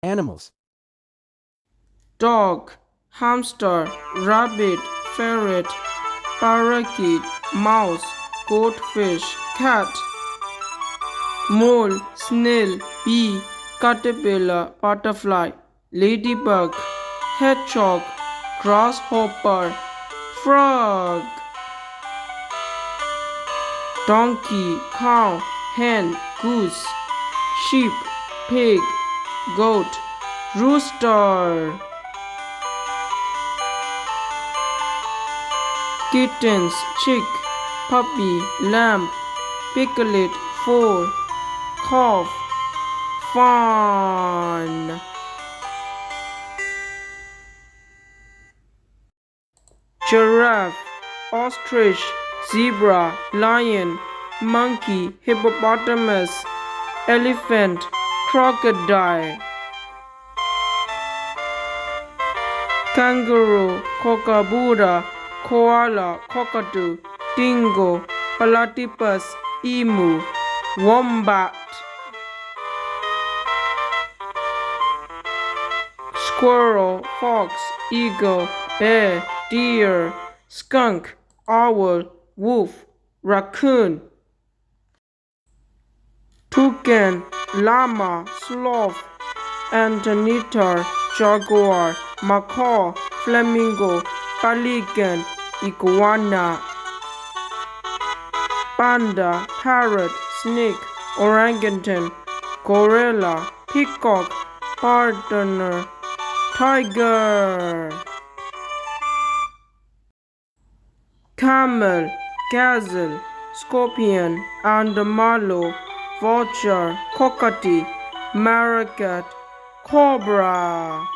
Animals. Dog, hamster, rabbit, ferret, parakeet, mouse, goldfish, cat. Mole, snail, bee, caterpillar, butterfly, ladybug, hedgehog, grasshopper, frog. Donkey, cow, hen, goose, sheep, pig, goat, rooster. Kittens, chick, puppy, lamb, piglet, foal, calf, fawn. Giraffe, ostrich, zebra, lion, monkey, hippopotamus, elephant, crocodile. Kangaroo, kookaburra, koala, cockatoo, dingo, platypus, emu, wombat. Squirrel, fox, eagle, bear, deer, skunk, owl, wolf, raccoon. Toucan, llama, sloth, anteater, jaguar, macaw, flamingo, pelican, iguana. Panda, parrot, snake, orangutan, gorilla, peacock, partner, tiger. Camel, gazelle, scorpion, armadillo, vulture, cockatoo, marmoset, cobra.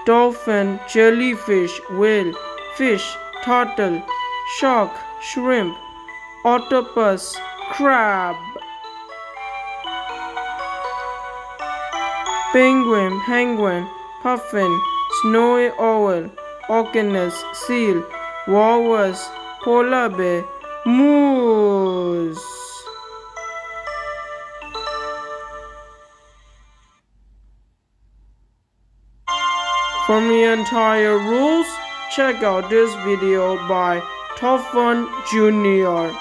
Dolphin, jellyfish, whale, fish, turtle, shark, shrimp, octopus, crab. Penguin, penguin, puffin, snowy owl, octopus, seal, walrus, polar bear, moose. For the entire rules, check out this video by Toffon Jr.